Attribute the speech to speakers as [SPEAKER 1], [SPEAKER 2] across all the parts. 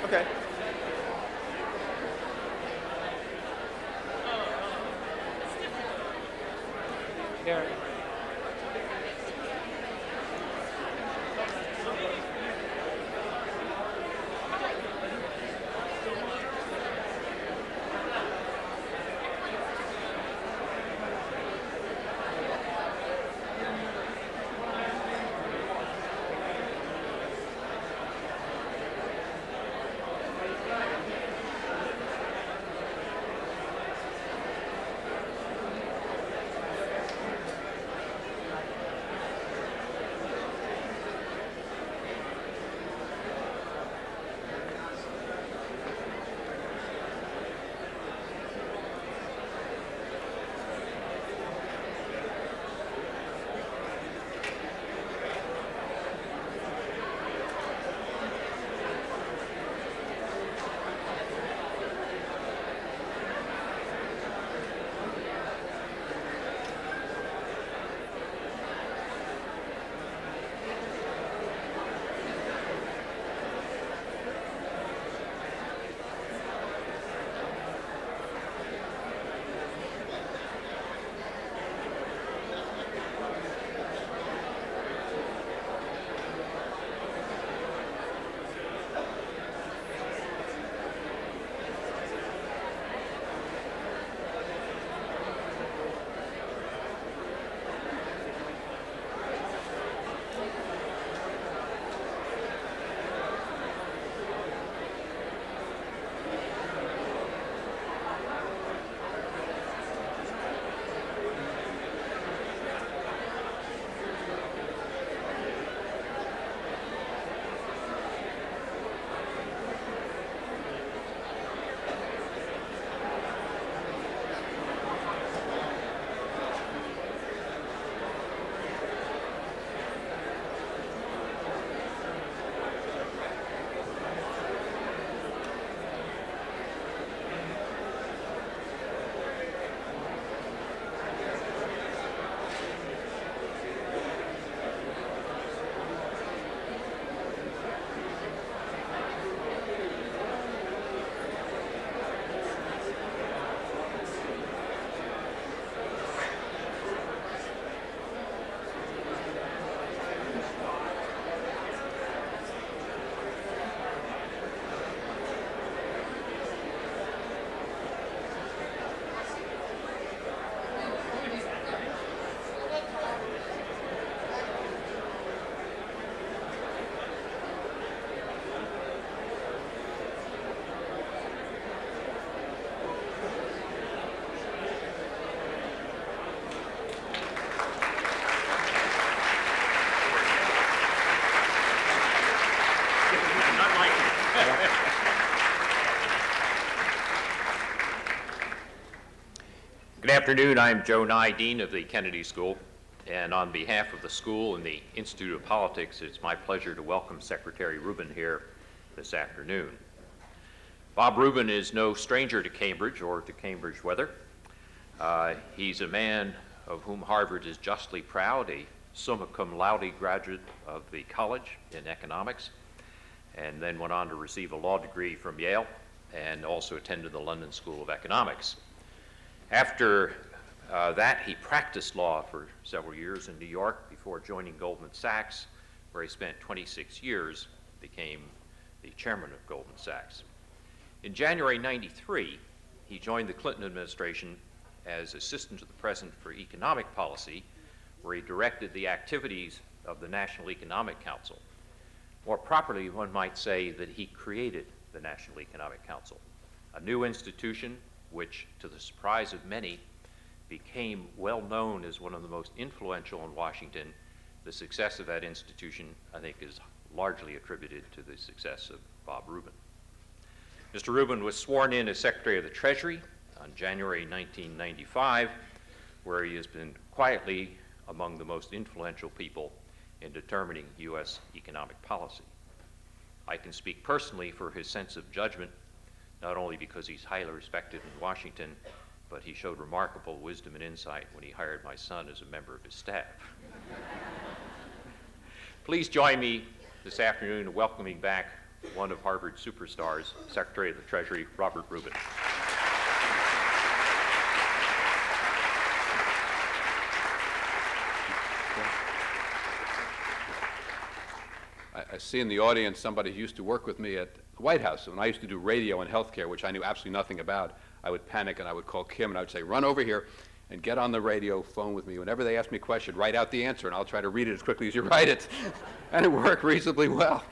[SPEAKER 1] Okay.
[SPEAKER 2] Here.
[SPEAKER 3] Good afternoon. I'm Joe Nye, Dean of the Kennedy School, and on behalf of the school and the Institute of Politics, it's my pleasure to welcome Secretary Rubin here this afternoon. Bob Rubin is no stranger to Cambridge or to Cambridge weather. He's a man of whom Harvard is justly proud, a summa cum laude graduate of the college in economics, and then went on to receive a law degree from Yale and also attended the London School of Economics. After that, he practiced law for several years in New York before joining Goldman Sachs, where he spent 26 years, became the chairman of Goldman Sachs. In January '93, he joined the Clinton administration as assistant to the president for economic policy, where he directed the activities of the National Economic Council. More properly, one might say that he created the National Economic Council, a new institution which, to the surprise of many, became well known as one of the most influential in Washington. The success of that institution, I think, is largely attributed to the success of Bob Rubin. Mr. Rubin was sworn in as Secretary of the Treasury on January 1995, where he has been quietly among the most influential people in determining U.S. economic policy. I can speak personally for his sense of judgment, not only because he's highly respected in Washington, but he showed remarkable wisdom and insight when he hired my son as a member of his staff. Please join me this afternoon welcoming back one of Harvard's superstars, Secretary of the Treasury, Robert Rubin.
[SPEAKER 1] I see in the audience somebody who used to work with me at the White House. When I used to do radio and healthcare, which I knew absolutely nothing about, I would panic and I would call Kim and I would say, run over here and get on the radio phone with me. Whenever they ask me a question, write out the answer and I'll try to read it as quickly as you write it. And it worked reasonably well.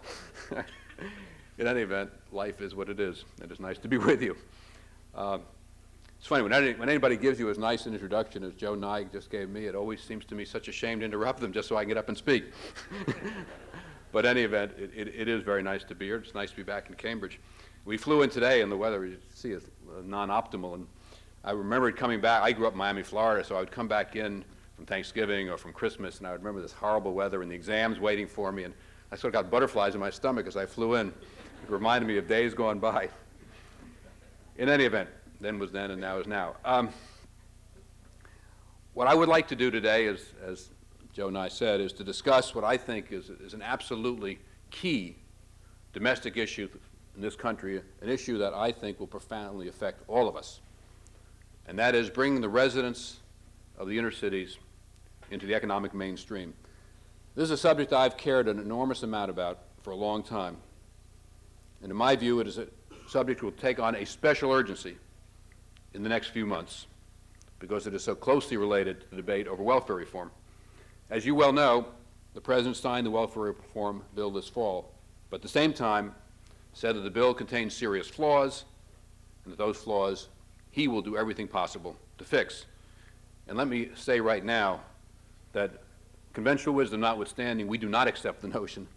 [SPEAKER 1] In any event, life is what it is. It is nice to be with you. It's funny, when anybody gives you as nice an introduction as Joe Nye just gave me, it always seems to me such a shame to interrupt them just so I can get up and speak. But in any event, it is very nice to be here. It's nice to be back in Cambridge. We flew in today, and the weather, you see, is non-optimal. And I remembered coming back. I grew up in Miami, Florida, so I would come back in from Thanksgiving or from Christmas, and I would remember this horrible weather and the exams waiting for me. And I sort of got butterflies in my stomach as I flew in. It reminded me of days gone by. In any event, then was then and now is now. What I would like to do today is, as Joe Nye said, is to discuss what I think is an absolutely key domestic issue in this country, an issue that I think will profoundly affect all of us, and that is bringing the residents of the inner cities into the economic mainstream. This is a subject I've cared an enormous amount about for a long time, and in my view, it is a subject which will take on a special urgency in the next few months because it is so closely related to the debate over welfare reform. As you well know, the President signed the welfare reform bill this fall, but at the same time said that the bill contains serious flaws, and that those flaws he will do everything possible to fix. And let me say right now that conventional wisdom notwithstanding, we do not accept the notion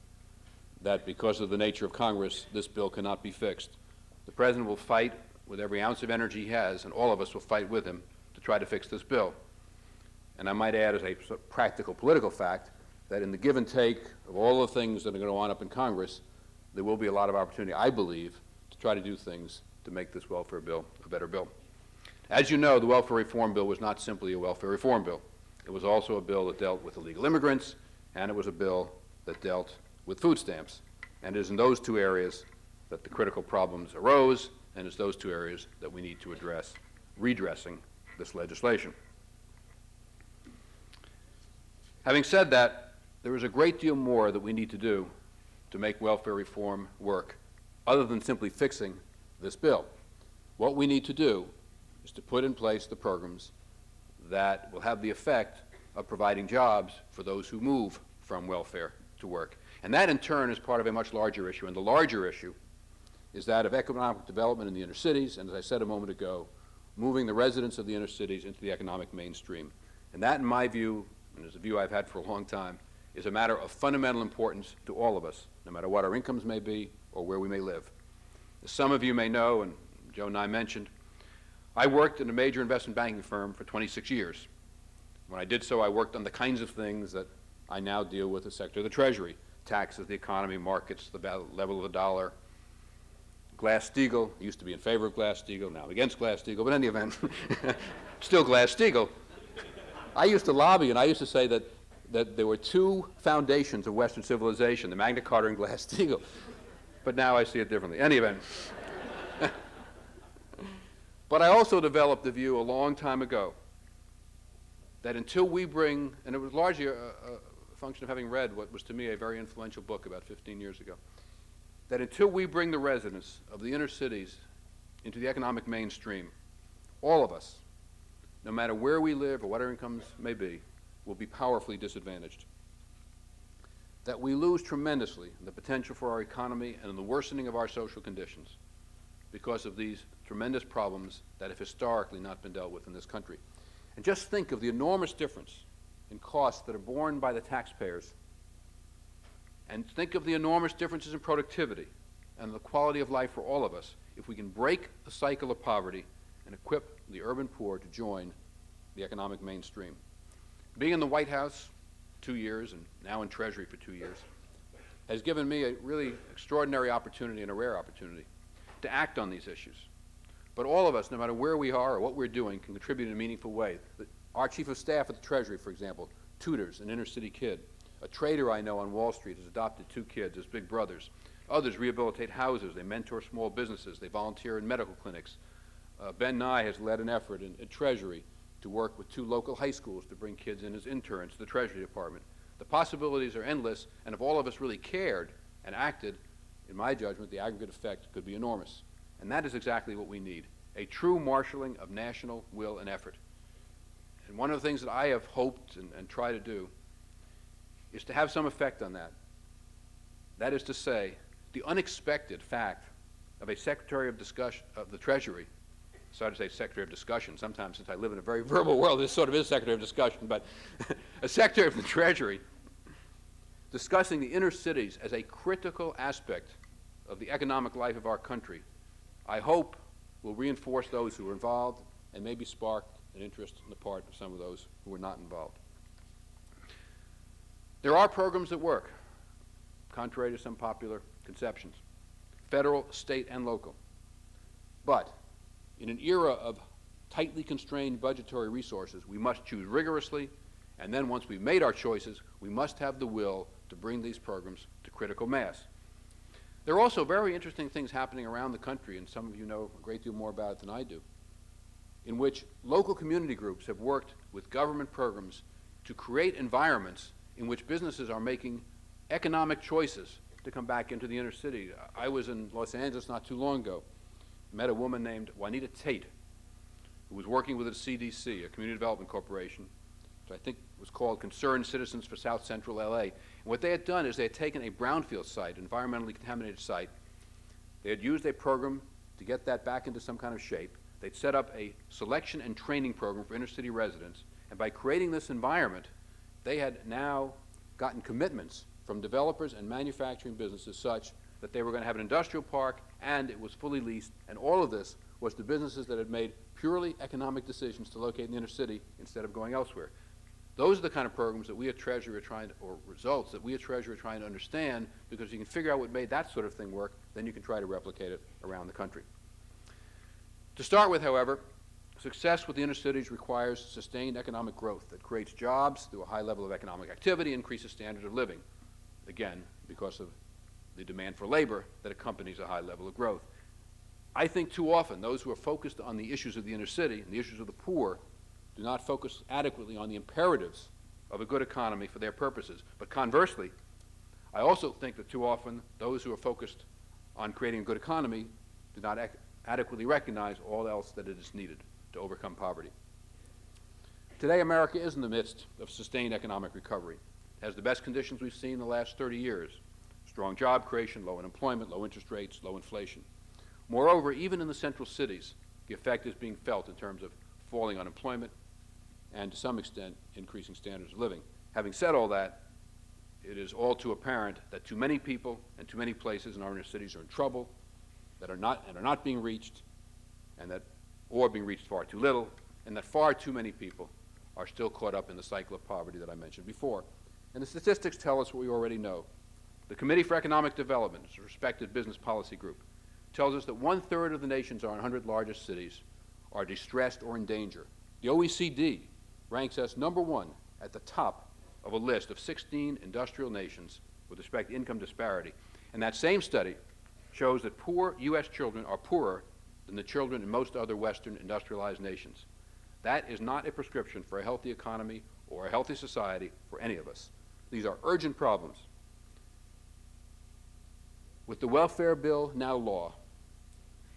[SPEAKER 1] that because of the nature of Congress, this bill cannot be fixed. The President will fight with every ounce of energy he has, and all of us will fight with him to try to fix this bill. And I might add as a practical political fact that in the give and take of all the things that are going to wind up in Congress, there will be a lot of opportunity, I believe, to try to do things to make this welfare bill a better bill. As you know, the welfare reform bill was not simply a welfare reform bill. It was also a bill that dealt with illegal immigrants, and it was a bill that dealt with food stamps. And it is in those two areas that the critical problems arose, and it's those two areas that we need to address redressing this legislation. Having said that, there is a great deal more that we need to do to make welfare reform work, other than simply fixing this bill. What we need to do is to put in place the programs that will have the effect of providing jobs for those who move from welfare to work. And that, in turn, is part of a much larger issue. And the larger issue is that of economic development in the inner cities, and as I said a moment ago, moving the residents of the inner cities into the economic mainstream. And that, in my view, and it's a view I've had for a long time, is a matter of fundamental importance to all of us, no matter what our incomes may be or where we may live. As some of you may know, and Joe Nye mentioned, I worked in a major investment banking firm for 26 years. When I did so, I worked on the kinds of things that I now deal with as Secretary of the Treasury: taxes, the economy, markets, the level of the dollar, Glass-Steagall. I used to be in favor of Glass-Steagall, now against Glass-Steagall, but in any event, still Glass-Steagall. I used to lobby, and I used to say that there were two foundations of Western civilization, the Magna Carta and Glass-Steagall. But now I see it differently. In any event. But I also developed the view a long time ago that until we bring, and it was largely a function of having read what was to me a very influential book about 15 years ago, that until we bring the residents of the inner cities into the economic mainstream, all of us, no matter where we live or what our incomes may be, will be powerfully disadvantaged. That we lose tremendously in the potential for our economy and in the worsening of our social conditions because of these tremendous problems that have historically not been dealt with in this country. And just think of the enormous difference in costs that are borne by the taxpayers, and think of the enormous differences in productivity and the quality of life for all of us if we can break the cycle of poverty and equip the urban poor to join the economic mainstream. Being in the White House 2 years and now in Treasury for 2 years has given me a really extraordinary opportunity and a rare opportunity to act on these issues. But all of us, no matter where we are or what we're doing, can contribute in a meaningful way. Our Chief of Staff at the Treasury, for example, tutors an inner city kid. A trader I know on Wall Street has adopted 2 kids as big brothers. Others rehabilitate houses. They mentor small businesses. They volunteer in medical clinics. Ben Nye has led an effort in Treasury to work with 2 local high schools to bring kids in as interns to the Treasury Department. The possibilities are endless, and if all of us really cared and acted, in my judgment, the aggregate effect could be enormous. And that is exactly what we need, a true marshaling of national will and effort. And one of the things that I have hoped and try to do is to have some effect on that. That is to say, the unexpected fact of a Secretary of the Treasury, sorry to say Secretary of Discussion, sometimes since I live in a very verbal world, this sort of is Secretary of Discussion, but a Secretary of the Treasury discussing the inner cities as a critical aspect of the economic life of our country, I hope will reinforce those who are involved and maybe spark an interest on the part of some of those who are not involved. There are programs that work, contrary to some popular conceptions, federal, state, and local. But in an era of tightly constrained budgetary resources, we must choose rigorously, and then once we've made our choices, we must have the will to bring these programs to critical mass. There are also very interesting things happening around the country, and some of you know a great deal more about it than I do, in which local community groups have worked with government programs to create environments in which businesses are making economic choices to come back into the inner city. I was in Los Angeles not too long ago, met a woman named Juanita Tate, who was working with the CDC, a community development corporation, which I think was called Concerned Citizens for South Central LA. And what they had done is they had taken a brownfield site, environmentally contaminated site. They had used a program to get that back into some kind of shape. They'd set up a selection and training program for inner city residents, and by creating this environment, they had now gotten commitments from developers and manufacturing businesses such that they were going to have an industrial park, and it was fully leased, and all of this was to businesses that had made purely economic decisions to locate in the inner city instead of going elsewhere. Those are the kind of programs that we at Treasury are trying to, or results that we at Treasury are trying to understand, because if you can figure out what made that sort of thing work, then you can try to replicate it around the country. To start with, however, success with the inner cities requires sustained economic growth that creates jobs through a high level of economic activity, increases standards of living, again, because of the demand for labor that accompanies a high level of growth. I think too often those who are focused on the issues of the inner city and the issues of the poor do not focus adequately on the imperatives of a good economy for their purposes. But conversely, I also think that too often those who are focused on creating a good economy do not adequately recognize all else that it is needed to overcome poverty. Today, America is in the midst of sustained economic recovery. It has the best conditions we've seen in the last 30 years. Strong job creation, low unemployment, low interest rates, low inflation. Moreover, even in the central cities, the effect is being felt in terms of falling unemployment and, to some extent, increasing standards of living. Having said all that, it is all too apparent that too many people and too many places in our inner cities are in trouble, that are not being reached, or being reached far too little, and that far too many people are still caught up in the cycle of poverty that I mentioned before. And the statistics tell us what we already know. The Committee for Economic Development, a respected business policy group, tells us that 1/3 of the nation's 100 largest cities are distressed or in danger. The OECD ranks us #1 at the top of a list of 16 industrial nations with respect to income disparity. And that same study shows that poor U.S. children are poorer than the children in most other Western industrialized nations. That is not a prescription for a healthy economy or a healthy society for any of us. These are urgent problems. With the welfare bill now law,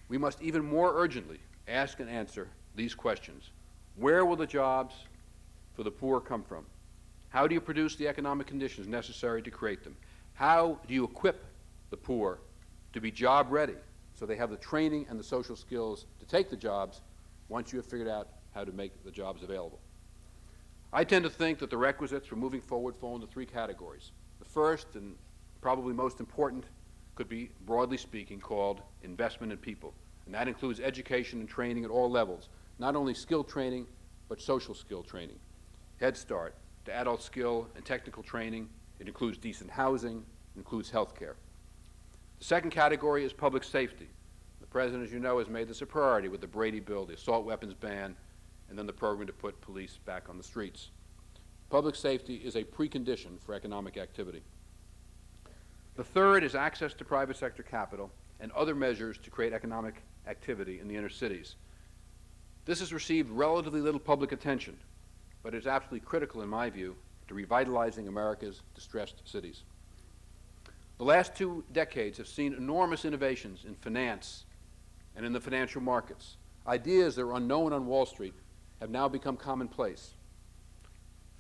[SPEAKER 1] we must even more urgently ask and answer these questions. Where will the jobs for the poor come from? How do you produce the economic conditions necessary to create them? How do you equip the poor to be job ready so they have the training and the social skills to take the jobs once you have figured out how to make the jobs available? I tend to think that the requisites for moving forward fall into 3 categories. The first, and probably most important, could be, broadly speaking, called investment in people. And that includes education and training at all levels, not only skill training, but social skill training. Head Start to adult skill and technical training. It includes decent housing, it includes health care. The second category is public safety. The President, as you know, has made this a priority with the Brady bill, the assault weapons ban, and then the program to put police back on the streets. Public safety is a precondition for economic activity. The third is access to private sector capital and other measures to create economic activity in the inner cities. This has received relatively little public attention, but is absolutely critical, in my view, to revitalizing America's distressed cities. The last 2 decades have seen enormous innovations in finance and in the financial markets. Ideas that were unknown on Wall Street have now become commonplace.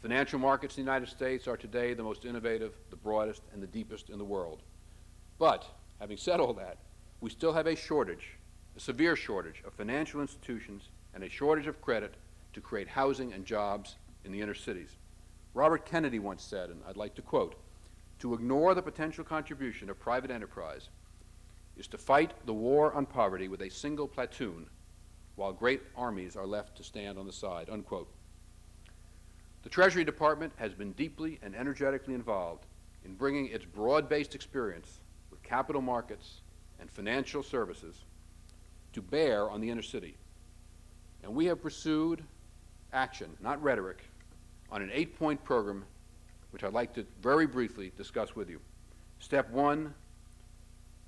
[SPEAKER 1] Financial markets in the United States are today the most innovative, the broadest, and the deepest in the world. But, having said all that, we still have a shortage, a severe shortage of financial institutions and a shortage of credit to create housing and jobs in the inner cities. Robert Kennedy once said, and I'd like to quote, "To ignore the potential contribution of private enterprise is to fight the war on poverty with a single platoon while great armies are left to stand on the side," unquote. The Treasury Department has been deeply and energetically involved in bringing its broad-based experience with capital markets and financial services to bear on the inner city. And we have pursued action, not rhetoric, on an 8-point program which I'd like to very briefly discuss with you. Step 1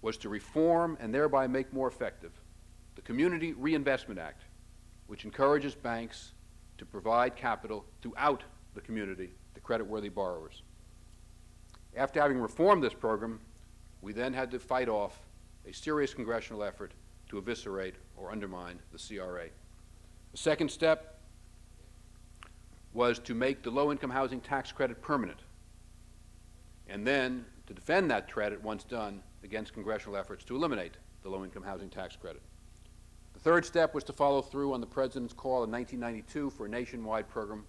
[SPEAKER 1] was to reform and thereby make more effective the Community Reinvestment Act, which encourages banks to provide capital throughout the community to creditworthy borrowers. After having reformed this program, we then had to fight off a serious congressional effort to eviscerate or undermine the CRA. The second step was to make the low-income housing tax credit permanent, and then to defend that credit once done against congressional efforts to eliminate the low-income housing tax credit. The third step was to follow through on the President's call in 1992 for a nationwide program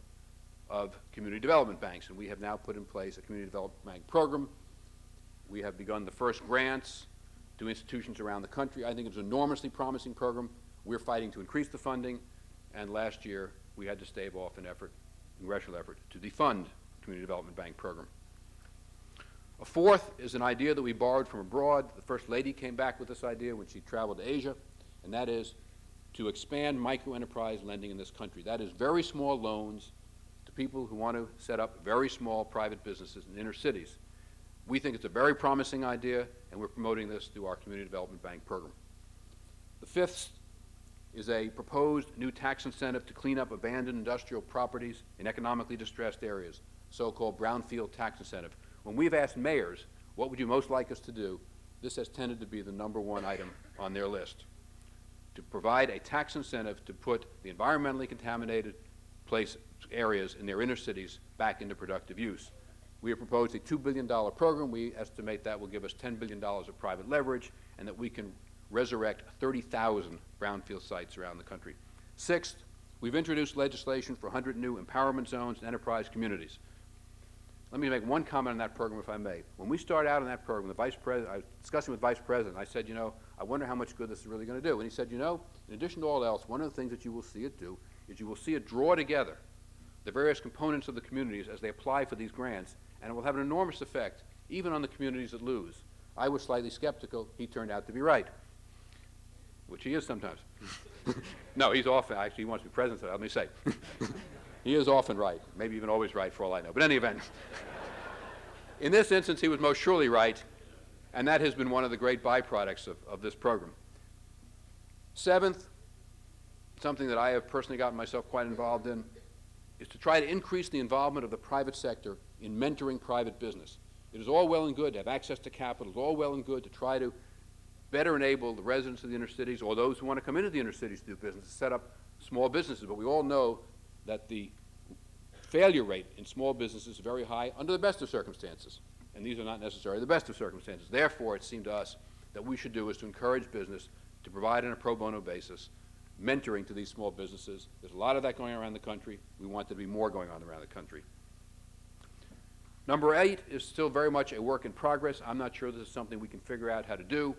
[SPEAKER 1] of community development banks, and we have now put in place a community development bank program. We have begun the first grants to institutions around the country. I think it's an enormously promising program. We're fighting to increase the funding, and last year we had to stave off an effort, congressional effort, to defund the community development bank program. A fourth is an idea that we borrowed from abroad. The First Lady came back with this idea when she traveled to Asia, and that is to expand microenterprise lending in this country. That is very small loans to people who want to set up very small private businesses in inner cities. We think it's a very promising idea, and we're promoting this through our Community Development Bank program. The fifth is a proposed new tax incentive to clean up abandoned industrial properties in economically distressed areas, so-called Brownfield Tax Incentive. When we've asked mayors, what would you most like us to do, this has tended to be the #1 item on their list, to provide a tax incentive to put the environmentally contaminated areas in their inner cities back into productive use. We have proposed a $2 billion program. We estimate that will give us $10 billion of private leverage, and that we can resurrect 30,000 brownfield sites around the country. Sixth, we've introduced legislation for 100 new empowerment zones and enterprise communities. Let me make one comment on that program, if I may. When we started out on that program, I was discussing with Vice President, I said, I wonder how much good this is really going to do. And he said, in addition to all else, one of the things that you will see it do is you will see it draw together the various components of the communities as they apply for these grants, and it will have an enormous effect, even on the communities that lose. I was slightly skeptical. He turned out to be right, which he is sometimes. No, he's often, actually, he wants to be president, so let me say. He is often right, maybe even always right for all I know. But in any event, in this instance, he was most surely right, and that has been one of the great byproducts of this program. Seventh, something that I have personally gotten myself quite involved in, is to try to increase the involvement of the private sector in mentoring private business. It is all well and good to have access to capital. It's all well and good to try to better enable the residents of the inner cities or those who want to come into the inner cities to do business, to set up small businesses. But we all know that the failure rate in small businesses is very high under the best of circumstances. And these are not necessarily the best of circumstances. Therefore, it seemed to us that we should do is to encourage business to provide on a pro bono basis mentoring to these small businesses. There's a lot of that going on around the country. We want there to be more going on around the country. Number 8 is still very much a work in progress. I'm not sure this is something we can figure out how to do,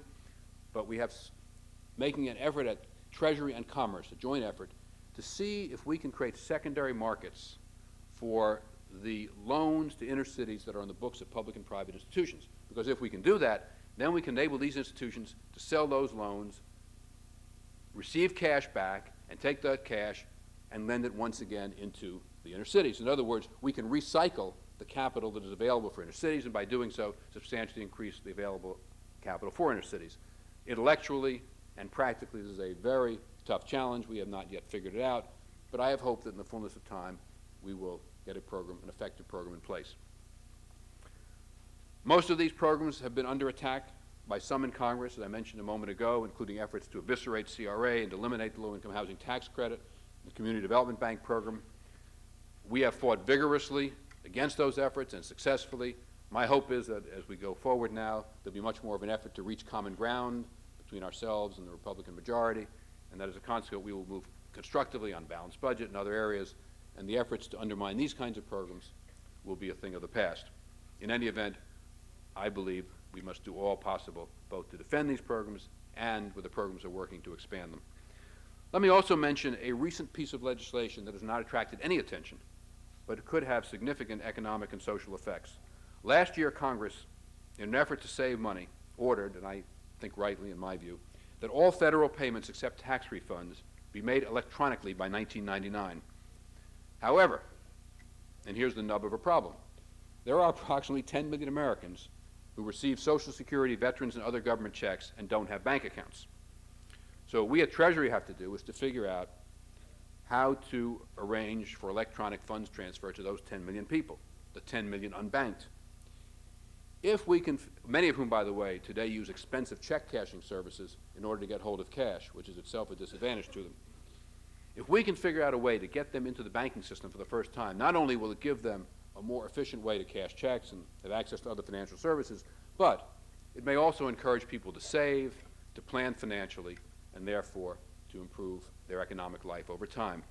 [SPEAKER 1] but we have making an effort at Treasury and Commerce, a joint effort, to see if we can create secondary markets for the loans to inner cities that are on the books of public and private institutions. Because if we can do that, then we can enable these institutions to sell those loans, receive cash back, and take that cash and lend it once again into the inner cities. In other words, we can recycle the capital that is available for inner cities, and by doing so, substantially increase the available capital for inner cities. Intellectually and practically, this is a very tough challenge. We have not yet figured it out, but I have hope that in the fullness of time, we will get a program, an effective program in place. Most of these programs have been under attack by some in Congress, as I mentioned a moment ago, including efforts to eviscerate CRA and to eliminate the low-income housing tax credit, the Community Development Bank program. We have fought vigorously against those efforts and successfully. My hope is that as we go forward now, there'll be much more of an effort to reach common ground between ourselves and the Republican majority, and that as a consequence, we will move constructively on balanced budget and other areas, and the efforts to undermine these kinds of programs will be a thing of the past. In any event, I believe we must do all possible both to defend these programs and, with the programs, are working to expand them. Let me also mention a recent piece of legislation that has not attracted any attention, but it could have significant economic and social effects. Last year, Congress, in an effort to save money, ordered, and I think rightly in my view, that all federal payments except tax refunds be made electronically by 1999. However, and here's the nub of a problem, there are approximately 10 million Americans who receive Social Security, veterans, and other government checks and don't have bank accounts. So what we at Treasury have to do is to figure out how to arrange for electronic funds transfer to those 10 million people, the 10 million unbanked. If we can, many of whom, by the way, today use expensive check cashing services in order to get hold of cash, which is itself a disadvantage to them. If we can figure out a way to get them into the banking system for the first time, not only will it give them a more efficient way to cash checks and have access to other financial services, but it may also encourage people to save, to plan financially, and therefore to improve their economic life over time.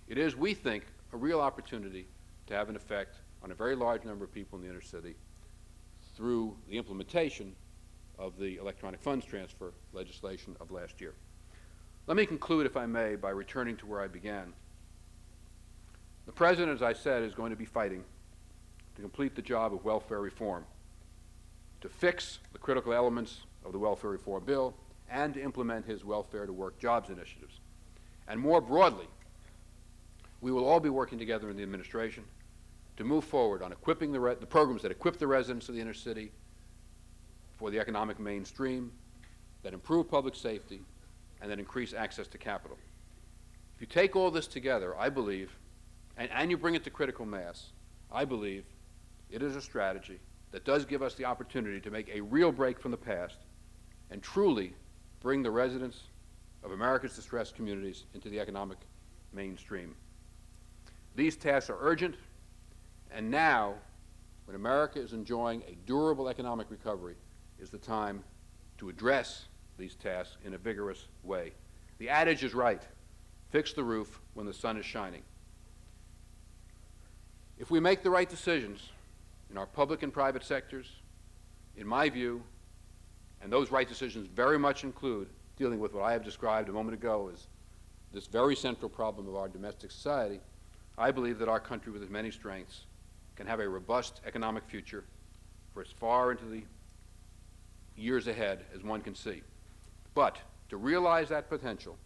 [SPEAKER 1] It is, we think, a real opportunity to have an effect on a very large number of people in the inner city through the implementation of the electronic funds transfer legislation of last year. Let me conclude, if I may, by returning to where I began. The President, as I said, is going to be fighting to complete the job of welfare reform, to fix the critical elements of the welfare reform bill, and to implement his welfare to work jobs initiatives. And more broadly, we will all be working together in the administration to move forward on equipping the programs that equip the residents of the inner city for the economic mainstream, that improve public safety, and that increase access to capital. If you take all this together, I believe, and you bring it to critical mass, I believe it is a strategy that does give us the opportunity to make a real break from the past and truly bring the residents of America's distressed communities into the economic mainstream. These tasks are urgent, and now, when America is enjoying a durable economic recovery, is the time to address these tasks in a vigorous way. The adage is right: fix the roof when the sun is shining. If we make the right decisions in our public and private sectors, in my view, and those right decisions very much include dealing with what I have described a moment ago as this very central problem of our domestic society, I believe that our country, with its many strengths, can have a robust economic future for as far into the years ahead as one can see. But to realize that potential,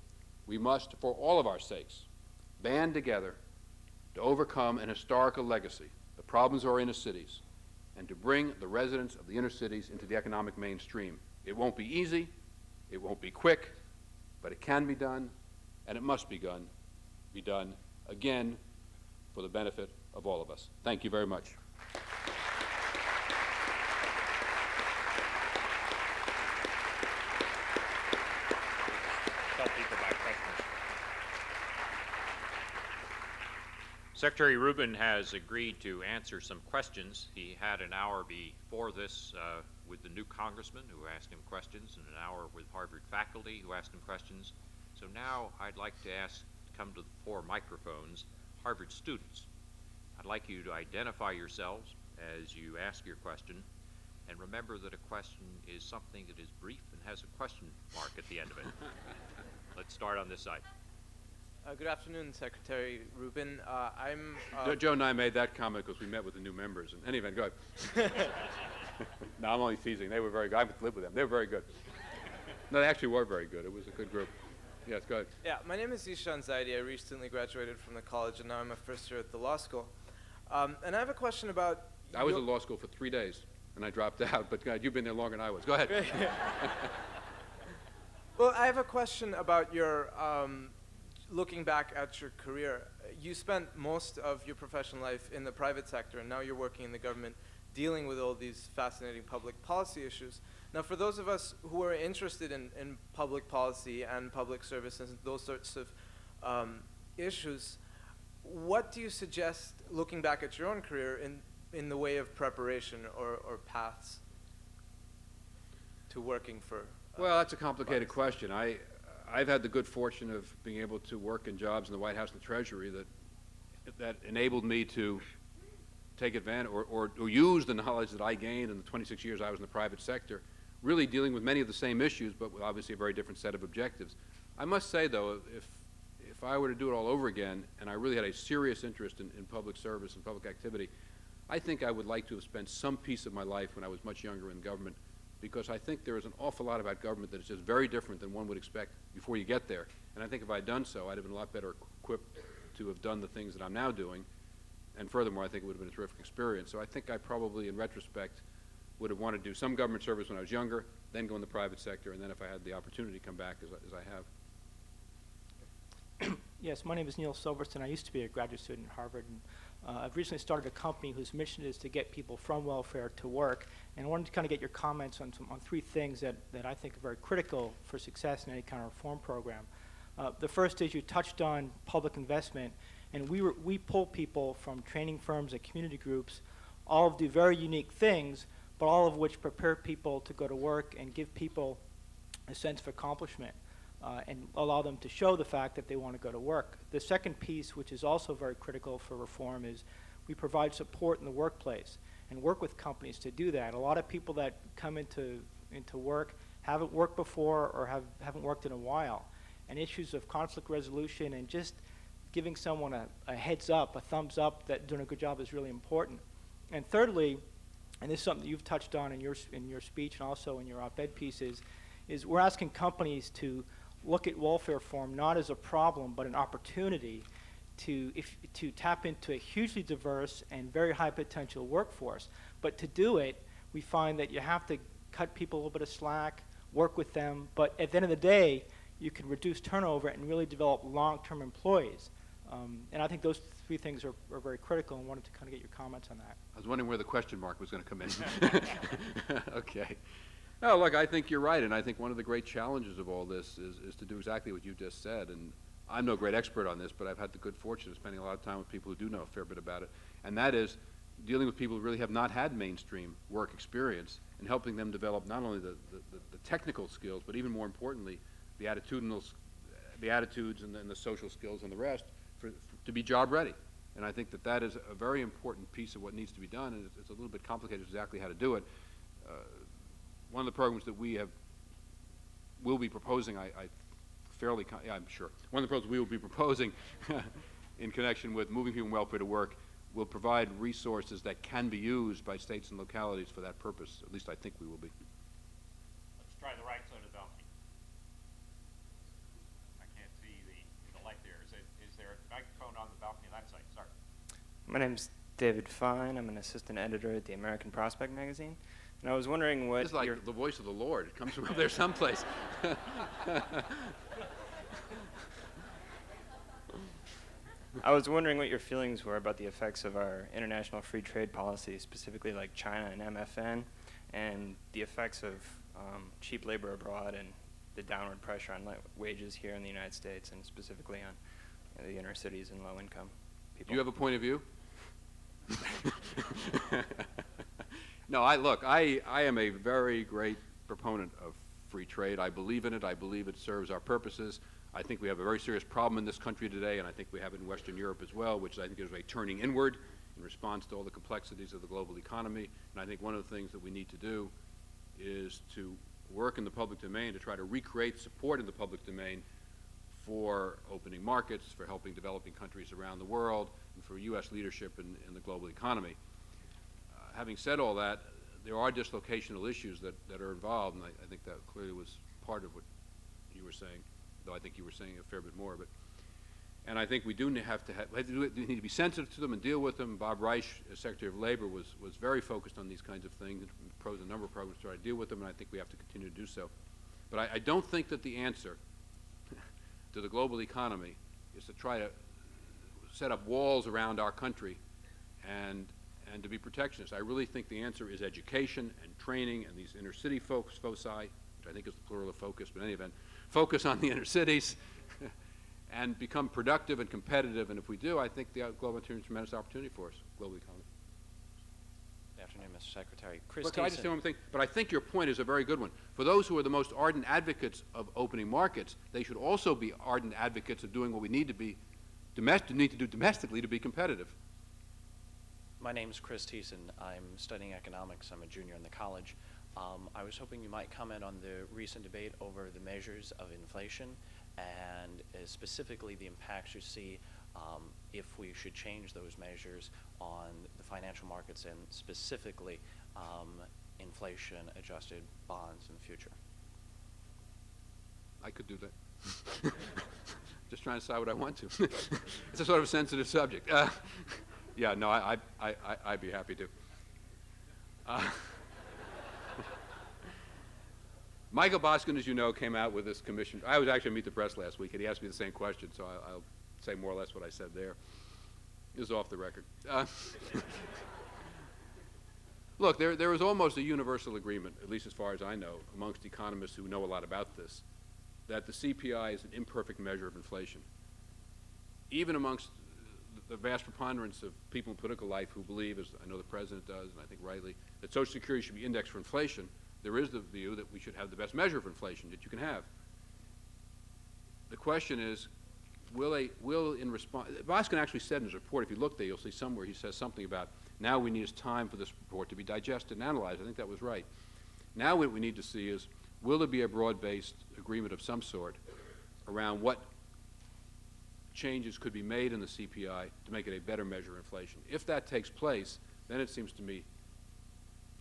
[SPEAKER 1] we must, for all of our sakes, band together to overcome an historical legacy, the problems of our inner cities, and to bring the residents of the inner cities into the economic mainstream. It won't be easy, it won't be quick, but it can be done, and it must be done again for the benefit of all of us. Thank you very much.
[SPEAKER 3] Secretary Rubin has agreed to answer some questions. He had an hour before this with the new congressman who asked him questions, and an hour with Harvard faculty who asked him questions. So now I'd like to come to the 4 microphones, Harvard students. I'd like you to identify yourselves as you ask your question, and remember that a question is something that is brief and has a question mark at the end of it. Let's start on this side.
[SPEAKER 2] Good afternoon, Secretary Rubin.
[SPEAKER 1] Joe and I made that comment because we met with the new members. In any event, go ahead. No, I'm only teasing. They were very good. I lived with them. They were very good. No, they actually were very good. It was a good group. Yes, go ahead.
[SPEAKER 2] Yeah, my name is Ishan Zaidi. I recently graduated from the college, and now I'm a first year at the law school. And I have a question about...
[SPEAKER 1] I was at law school for 3 days, and I dropped out, but you've been there longer than I was. Go ahead.
[SPEAKER 2] Well, I have a question about your, looking back at your career. You spent most of your professional life in the private sector, and now you're working in the government, dealing with all these fascinating public policy issues. Now, for those of us who are interested in public policy and public services and those sorts of issues, what do you suggest, looking back at your own career, in the way of preparation or paths to working for?
[SPEAKER 1] Well, that's a complicated question. I've had the good fortune of being able to work in jobs in the White House and the Treasury that enabled me to take advantage or use the knowledge that I gained in the 26 years I was in the private sector, really dealing with many of the same issues, but with obviously a very different set of objectives. I must say, though, if I were to do it all over again, and I really had a serious interest in public service and public activity, I think I would like to have spent some piece of my life when I was much younger in government, because I think there is an awful lot about government that is just very different than one would expect before you get there. And I think if I had done so, I'd have been a lot better equipped to have done the things that I'm now doing. And furthermore, I think it would have been a terrific experience. So I think I probably, in retrospect, would have wanted to do some government service when I was younger, then go in the private sector, and then if I had the opportunity, come back as I have.
[SPEAKER 4] Yes, my name is Neil Silverstone. I used to be a graduate student at Harvard, and I've recently started a company whose mission is to get people from welfare to work. And I wanted to kind of get your comments on three things that I think are very critical for success in any kind of reform program. The first is you touched on public investment, and we pull people from training firms and community groups, all do very unique things, but all of which prepare people to go to work and give people a sense of accomplishment. And allow them to show the fact that they want to go to work. The second piece, which is also very critical for reform, is we provide support in the workplace and work with companies to do that. A lot of people that come into work haven't worked before or haven't worked in a while. And issues of conflict resolution and just giving someone a heads up, a thumbs up that doing a good job is really important. And thirdly, and this is something that you've touched on in your speech and also in your op-ed pieces, is we're asking companies to look at welfare reform not as a problem but an opportunity to tap into a hugely diverse and very high potential workforce. But to do it, we find that you have to cut people a little bit of slack, work with them, but at the end of the day, you can reduce turnover and really develop long-term employees. And I think those three things are very critical, and wanted to kind of get your comments on that.
[SPEAKER 1] I was wondering where the question mark was going to come in. Okay. No, look, I think you're right, and I think one of the great challenges of all this is to do exactly what you just said. And I'm no great expert on this, but I've had the good fortune of spending a lot of time with people who do know a fair bit about it, and that is dealing with people who really have not had mainstream work experience and helping them develop not only the technical skills, but even more importantly, the attitudes and then the social skills and the rest to be job ready. And I think that is a very important piece of what needs to be done, and it's a little bit complicated exactly how to do it. One of the programs that will be proposing, I'm sure. One of the programs we will be proposing in connection with moving people from welfare to work will provide resources that can be used by states and localities for that purpose. At least I think we will be.
[SPEAKER 5] Let's try the right side of the balcony. I can't see the light there. Is there a microphone on the balcony on that side? Sorry.
[SPEAKER 6] My name's David Fine. I'm an assistant editor at the American Prospect magazine. And I was wondering what
[SPEAKER 1] It's like the voice of the Lord. It comes from up there someplace.
[SPEAKER 6] I was wondering what your feelings were about the effects of our international free trade policy, specifically like China and MFN, and the effects of cheap labor abroad and the downward pressure on wages here in the United States, and specifically on the inner cities and low-income people.
[SPEAKER 1] Do you have a point of view? No, I am a very great proponent of free trade. I believe in it. I believe it serves our purposes. I think we have a very serious problem in this country today, and I think we have it in Western Europe as well, which I think is a turning inward in response to all the complexities of the global economy. And I think one of the things that we need to do is to work in the public domain to try to recreate support in the public domain for opening markets, for helping developing countries around the world, and for U.S. leadership in the global economy. Having said all that, there are dislocational issues that are involved, and I think that clearly was part of what you were saying. though I think you were saying a fair bit more. But, and I think we do we need to be sensitive to them and deal with them. Bob Reich, as Secretary of Labor, was very focused on these kinds of things, and proposed a number of programs to try to deal with them, and I think we have to continue to do so. But I don't think that the answer to the global economy is to try to set up walls around our country and to be protectionist. I really think the answer is education and training and these inner city foci, which I think is the plural of focus, but in any event, focus on the inner cities and become productive and competitive. And if we do, I think the global economy is a tremendous opportunity for us, global economy.
[SPEAKER 7] Good afternoon, Mr. Secretary. Chris
[SPEAKER 1] But can I just
[SPEAKER 7] Thiessen.
[SPEAKER 1] say one thing? But I think your point is a very good one. For those who are the most ardent advocates of opening markets, they should also be ardent advocates of doing what we need to be need to do domestically to be competitive.
[SPEAKER 7] My name is Chris Thiessen. I'm studying economics. I'm a junior in the college. I was hoping you might comment on the recent debate over the measures of inflation and specifically the impacts you see if we should change those measures on the financial markets and specifically inflation-adjusted bonds in the future.
[SPEAKER 1] I could do that. Just trying to decide what I want to. It's a sort of a sensitive subject. Yeah, no, I'd be happy to. Michael Boskin, as you know, came out with this commission. I was actually at Meet the Press last week, and he asked me the same question, so I'll say more or less what I said there. It was off the record. Look, there is almost a universal agreement, at least as far as I know, amongst economists who know a lot about this, that the CPI is an imperfect measure of inflation. Even amongst the vast preponderance of people in political life who believe, as I know the President does, and I think rightly, that Social Security should be indexed for inflation, there is the view that we should have the best measure of inflation that you can have. The question is, in response, Boskin actually said in his report, if you look there, you'll see somewhere he says something about, now we need time for this report to be digested and analyzed. I think that was right. Now what we need to see is, will there be a broad-based agreement of some sort around what changes could be made in the CPI to make it a better measure of inflation? If that takes place, then it seems to me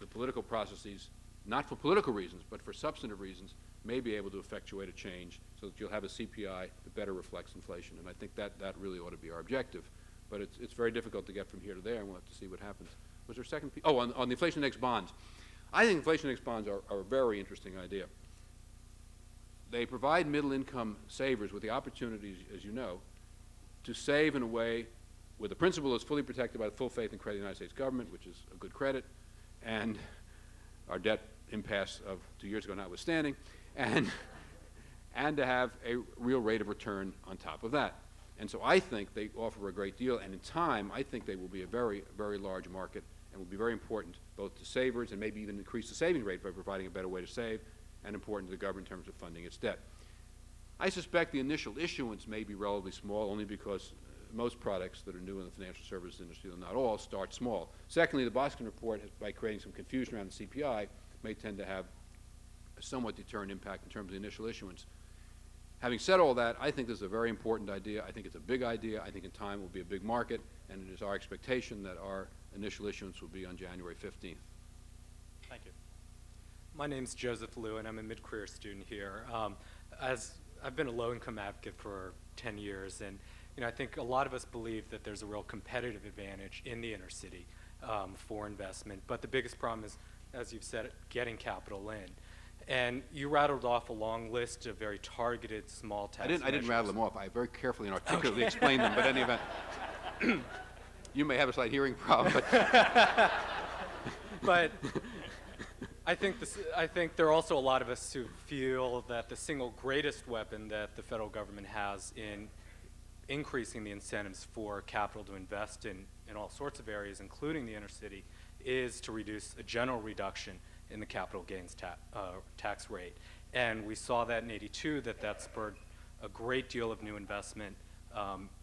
[SPEAKER 1] the political processes, not for political reasons, but for substantive reasons, may be able to effectuate a change so that you'll have a CPI that better reflects inflation. And I think that really ought to be our objective. But it's very difficult to get from here to there, and we'll have to see what happens. Was there a second piece? Oh, on the inflation-indexed bonds. I think inflation-indexed bonds are a very interesting idea. They provide middle-income savers with the opportunities, as you know, to save in a way where the principal is fully protected by the full faith and credit of the United States government, which is a good credit, and our debt impasse of 2 years ago notwithstanding, and to have a real rate of return on top of that. And so I think they offer a great deal, and in time, I think they will be a very, very large market and will be very important both to savers and maybe even increase the saving rate by providing a better way to save, and important to the government in terms of funding its debt. I suspect the initial issuance may be relatively small only because most products that are new in the financial services industry, though not all, start small. Secondly, the Boskin report, by creating some confusion around the CPI, may tend to have a somewhat deterrent impact in terms of the initial issuance. Having said all that, I think this is a very important idea. I think it's a big idea. I think in time it will be a big market, and it is our expectation that our initial issuance will be on January 15th.
[SPEAKER 7] Thank you.
[SPEAKER 8] My name's Joseph Liu, and I'm a mid-career student here. As I've been a low-income advocate for 10 years, and I think a lot of us believe that there's a real competitive advantage in the inner city for investment. But the biggest problem is, as you've said, getting capital in. And you rattled off a long list of very targeted small tax measures.
[SPEAKER 1] I didn't rattle them off. I very carefully and articulately explained them. But in any event, you may have a slight hearing problem.
[SPEAKER 8] But I think there are also a lot of us who feel that the single greatest weapon that the federal government has in increasing the incentives for capital to invest in all sorts of areas, including the inner city, is to reduce a general reduction in the capital gains tax rate. And we saw that in '82, that spurred a great deal of new investment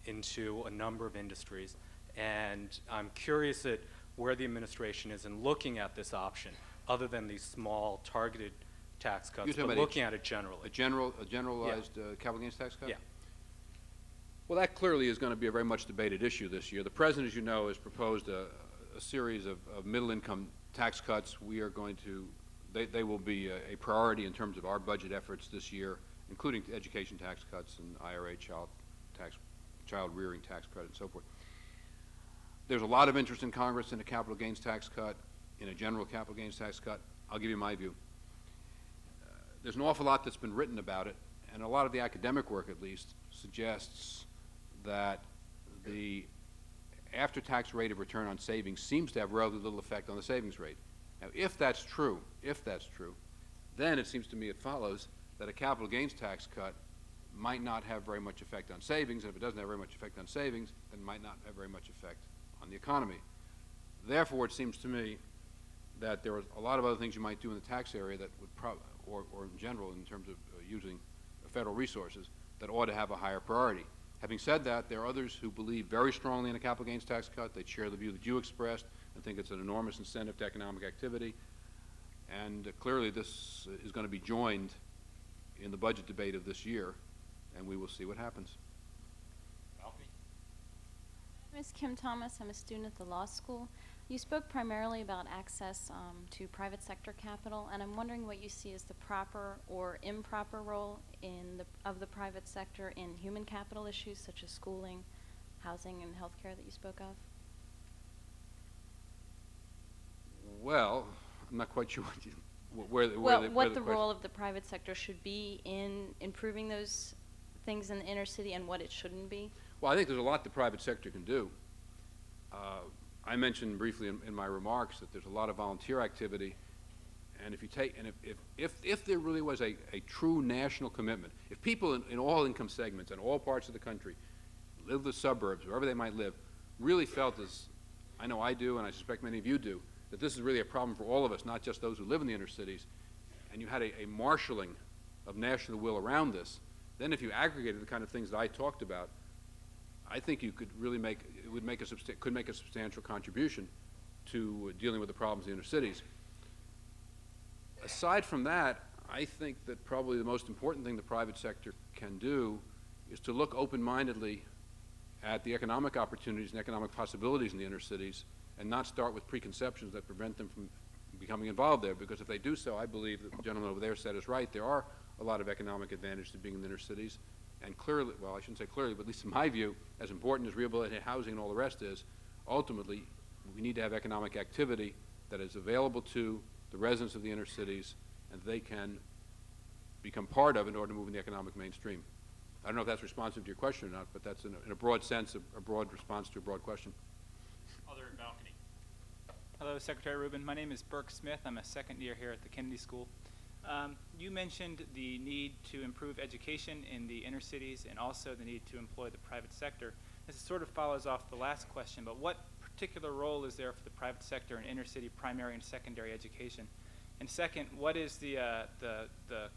[SPEAKER 8] into a number of industries. And I'm curious at where the administration is in looking at this option, other than these small targeted tax cuts, but looking at it generally.
[SPEAKER 1] A generalized capital gains tax cut?
[SPEAKER 8] Yeah.
[SPEAKER 1] Well, that clearly is going to be a very much debated issue this year. The President, as you know, has proposed a series of middle-income tax cuts. We are going to, they will be a priority in terms of our budget efforts this year, including education tax cuts and IRA child rearing tax credit and so forth. There's a lot of interest in Congress in a capital gains tax cut, in a general capital gains tax cut. I'll give you my view. There's an awful lot that's been written about it, and a lot of the academic work, at least, suggests that the after-tax rate of return on savings seems to have relatively little effect on the savings rate. Now, if that's true, then it seems to me it follows that a capital gains tax cut might not have very much effect on savings, and if it doesn't have very much effect on savings, then it might not have very much effect on the economy. Therefore, it seems to me that there are a lot of other things you might do in the tax area that would or in general in terms of using federal resources that ought to have a higher priority. Having said that, there are others who believe very strongly in a capital gains tax cut. They share the view that you expressed and think it's an enormous incentive to economic activity. And clearly this is going to be joined in the budget debate of this year, and we will see what happens.
[SPEAKER 5] Alfie?
[SPEAKER 9] My name is Kim Thomas. I'm a student at the law school. You spoke primarily about access to private sector capital, and I'm wondering what you see as the proper or improper role of the private sector in human capital issues such as schooling, housing, and healthcare that you spoke of.
[SPEAKER 1] Well, I'm not quite sure
[SPEAKER 9] what the role of the private sector should be in improving those things in the inner city and what it shouldn't be.
[SPEAKER 1] Well, I think there's a lot the private sector can do. I mentioned briefly in my remarks that there's a lot of volunteer activity, and if there really was a true national commitment, if people in all income segments and all parts of the country, live in the suburbs, wherever they might live, really felt, as I know I do and I suspect many of you do, that this is really a problem for all of us, not just those who live in the inner cities, and you had a marshaling of national will around this, then if you aggregated the kind of things that I talked about, I think you could really could make a substantial contribution to dealing with the problems in the inner cities. Aside from that, I think that probably the most important thing the private sector can do is to look open-mindedly at the economic opportunities and economic possibilities in the inner cities and not start with preconceptions that prevent them from becoming involved there, because if they do so, I believe that the gentleman over there said is right. There are a lot of economic advantages to being in the inner cities. And clearly, well, I shouldn't say clearly, but at least in my view, as important as rehabilitated housing and all the rest is, ultimately, we need to have economic activity that is available to the residents of the inner cities and they can become part of in order to move in the economic mainstream. I don't know if that's responsive to your question or not, but that's in a broad sense, a broad response to a broad question.
[SPEAKER 5] Other balcony.
[SPEAKER 10] Hello, Secretary Rubin. My name is Burke Smith. I'm a second year here at the Kennedy School. You mentioned the need to improve education in the inner cities and also the need to employ the private sector. This sort of follows off the last question, but what particular role is there for the private sector in inner city primary and secondary education? And second, what is the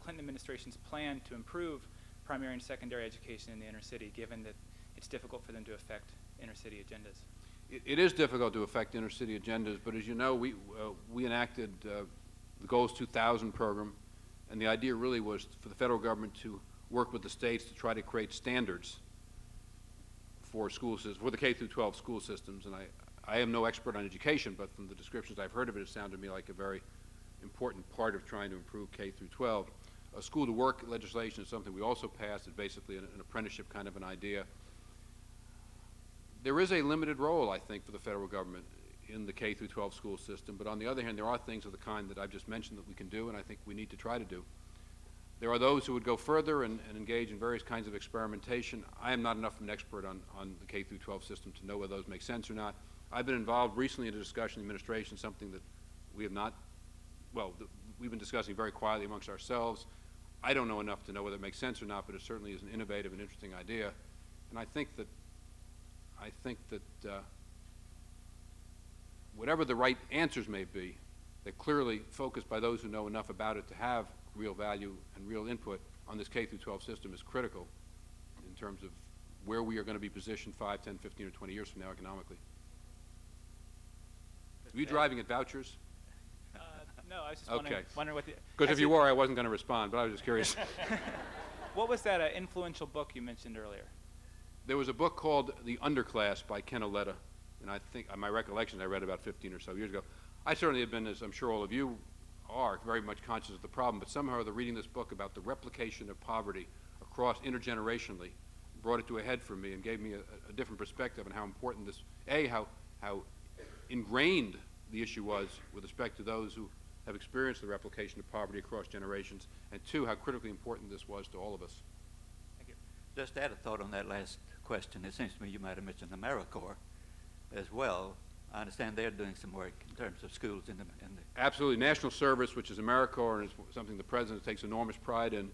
[SPEAKER 10] Clinton administration's plan to improve primary and secondary education in the inner city, given that it's difficult for them to affect inner city agendas?
[SPEAKER 1] It is difficult to affect inner city agendas, but as you know, we enacted the Goals 2000 program, and the idea really was for the federal government to work with the states to try to create standards for for the K through 12 school systems. And I am no expert on education, but from the descriptions I've heard of it, it sounded to me like a very important part of trying to improve K through 12. A school to work legislation is something we also passed. It's basically an apprenticeship kind of an idea. There is a limited role, I think, for the federal government in the K through 12 school system, but on the other hand, there are things of the kind that I've just mentioned that we can do, and I think we need to try to do. There are those who would go further and engage in various kinds of experimentation. I am not enough of an expert on the K through 12 system to know whether those make sense or not. I've been involved recently in a discussion in the administration, something that we have not, well, we've been discussing very quietly amongst ourselves. I don't know enough to know whether it makes sense or not, but it certainly is an innovative and interesting idea. And I think that whatever the right answers may be, they're clearly focused by those who know enough about it to have real value and real input on this K through 12 system is critical in terms of where we are going to be positioned 5, 10, 15, or 20 years from now economically. Were you driving at vouchers?
[SPEAKER 10] No, I was just
[SPEAKER 1] Okay.
[SPEAKER 10] wondering what the...
[SPEAKER 1] Because if you were, I wasn't going to respond, but I was just curious.
[SPEAKER 10] What was that influential book you mentioned earlier?
[SPEAKER 1] There was a book called The Underclass by Ken Aletta, and I think, my recollection, I read about 15 or so years ago. I certainly have been, as I'm sure all of you are very much conscious of the problem, but somehow they're reading this book about the replication of poverty across intergenerationally, brought it to a head for me and gave me a different perspective on how important this, how ingrained the issue was with respect to those who have experienced the replication of poverty across generations, and two, how critically important this was to all of us.
[SPEAKER 10] Thank you.
[SPEAKER 11] Just to add a thought on that last question, it seems to me you might have mentioned AmeriCorps as well. I understand they're doing some work in terms of schools in the
[SPEAKER 1] Absolutely. National Service, which is AmeriCorps, and is something the President takes enormous pride in,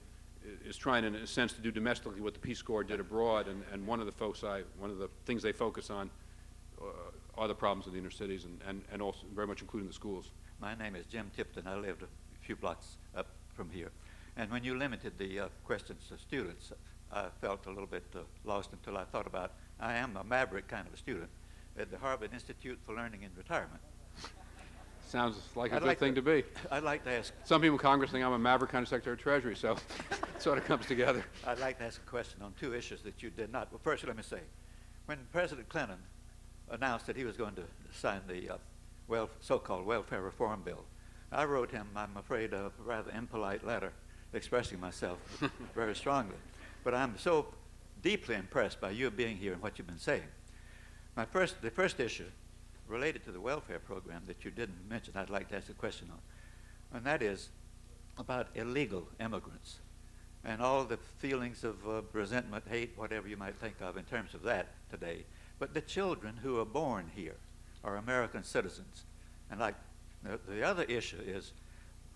[SPEAKER 1] is trying, in a sense, to do domestically what the Peace Corps did abroad, and one of the things they focus on are the problems in the inner cities, and also very much including the schools.
[SPEAKER 11] My name is Jim Tipton. I lived a few blocks up from here. And when you limited the questions to students, I felt a little bit lost until I thought about, I am a maverick kind of a student at the Harvard Institute for Learning in Retirement.
[SPEAKER 1] Sounds like a good thing to be.
[SPEAKER 11] I'd like to ask.
[SPEAKER 1] Some people in Congress think I'm a maverick kind of Secretary of Treasury, so it sort of comes together.
[SPEAKER 11] I'd like to ask a question on two issues that you did not. Well, first, let me say, when President Clinton announced that he was going to sign the so-called welfare reform bill, I wrote him, I'm afraid, a rather impolite letter expressing myself very strongly. But I'm so deeply impressed by you being here and what you've been saying. The first issue related to the welfare program that you didn't mention, I'd like to ask a question on, and that is about illegal immigrants and all the feelings of resentment, hate, whatever you might think of in terms of that today. But the children who are born here are American citizens. And like the other issue is,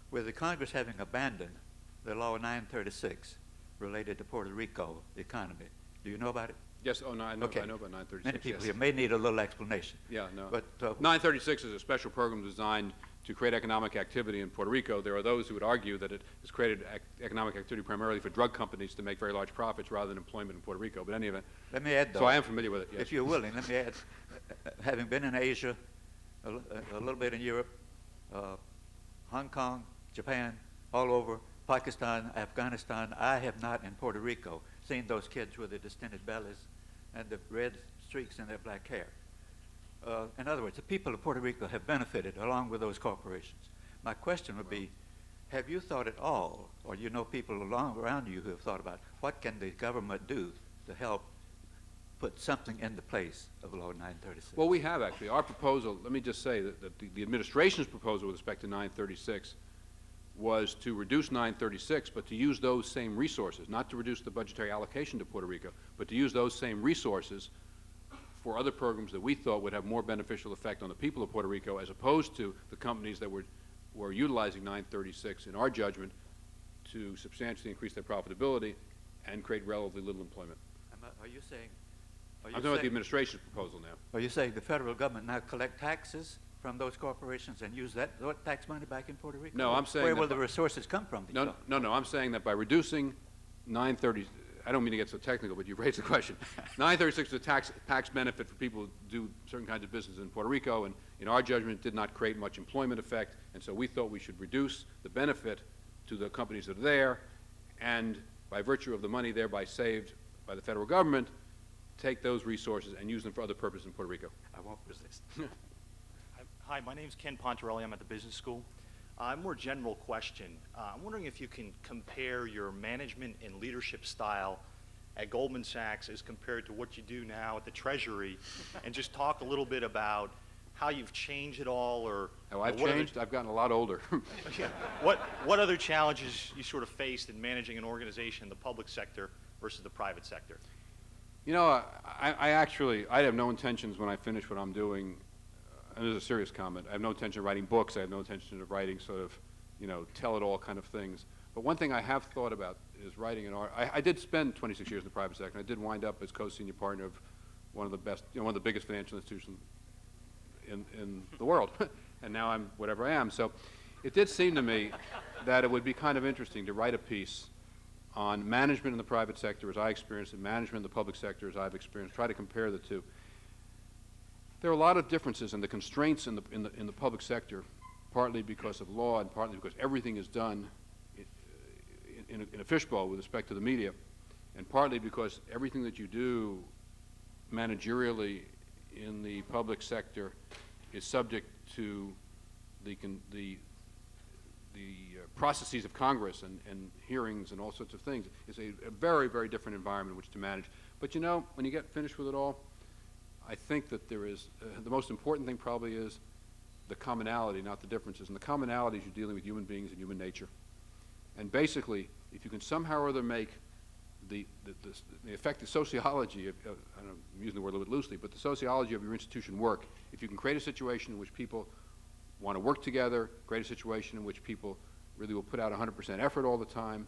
[SPEAKER 11] with the Congress having abandoned the Law 936 related to Puerto Rico economy, do you know about it?
[SPEAKER 1] Yes, oh, no, I know,
[SPEAKER 11] Okay.
[SPEAKER 1] I know about 936.
[SPEAKER 11] Many people
[SPEAKER 1] yes.
[SPEAKER 11] here may need a little explanation.
[SPEAKER 1] Yeah, no.
[SPEAKER 11] But
[SPEAKER 1] 936 is a special program designed to create economic activity in Puerto Rico. There are those who would argue that it has created economic activity primarily for drug companies to make very large profits rather than employment in Puerto Rico. But in any event,
[SPEAKER 11] let me add, though,
[SPEAKER 1] so I am familiar with it, yes.
[SPEAKER 11] if you're willing, let me add, having been in Asia, a little bit in Europe, Hong Kong, Japan, all over, Pakistan, Afghanistan, I have not in Puerto Rico seen those kids with the distended bellies and the red streaks in their black hair. In other words, the people of Puerto Rico have benefited along with those corporations. My question would be, have you thought at all, or you know people around you who have thought about, what can the government do to help put something in the place of Law 936?
[SPEAKER 1] Well, we have actually. Our proposal, let me just say that the administration's proposal with respect to 936 was to reduce 936, but to use those same resources, not to reduce the budgetary allocation to Puerto Rico, but to use those same resources for other programs that we thought would have more beneficial effect on the people of Puerto Rico, as opposed to the companies that were utilizing 936, in our judgment, to substantially increase their profitability and create relatively little employment.
[SPEAKER 11] Are you saying?
[SPEAKER 1] I'm talking about the administration's proposal now.
[SPEAKER 11] Are you saying the federal government now collect taxes from those corporations and use that tax money back in Puerto Rico?
[SPEAKER 1] No, I'm saying
[SPEAKER 11] where
[SPEAKER 1] that
[SPEAKER 11] will the resources come from?
[SPEAKER 1] No, I'm saying that by reducing 930, I don't mean to get so technical, but you've raised the question. 936 is a tax benefit for people who do certain kinds of business in Puerto Rico, and in our judgment, it did not create much employment effect, and so we thought we should reduce the benefit to the companies that are there, and by virtue of the money thereby saved by the federal government, take those resources and use them for other purposes in Puerto Rico.
[SPEAKER 11] I won't resist.
[SPEAKER 12] Hi, my name's Ken Pontarelli. I'm at the business school. A more general question. I'm wondering if you can compare your management and leadership style at Goldman Sachs as compared to what you do now at the Treasury, and just talk a little bit about how you've changed it all, or
[SPEAKER 1] Oh, I've changed. I've gotten a lot older.
[SPEAKER 12] yeah, what other challenges you sort of faced in managing an organization in the public sector versus the private sector?
[SPEAKER 1] You know, I have no intentions when I finish what I'm doing, and this is a serious comment, I have no intention of writing books, I have no intention of writing sort of, tell-it-all kind of things. But one thing I have thought about is writing an art. I did spend 26 years in the private sector, and I did wind up as co-senior partner of one of the biggest financial institutions in the world. And now I'm whatever I am. So it did seem to me that it would be kind of interesting to write a piece on management in the private sector as I experienced it, management in the public sector as I've experienced, try to compare the two. There are a lot of differences in the constraints in the public sector, partly because of law and partly because everything is done in a fishbowl with respect to the media, and partly because everything that you do managerially in the public sector is subject to the processes of Congress and hearings and all sorts of things is a very, very different environment in which to manage. But you know, when you get finished with it all, I think that there is, the most important thing probably is the commonality, not the differences. And the commonality is you're dealing with human beings and human nature. And basically, if you can somehow or other make the effective sociology, I don't know, I'm using the word a little bit loosely, but the sociology of your institution work, if you can create a situation in which people want to work together, create a situation in which people really will put out 100% effort all the time,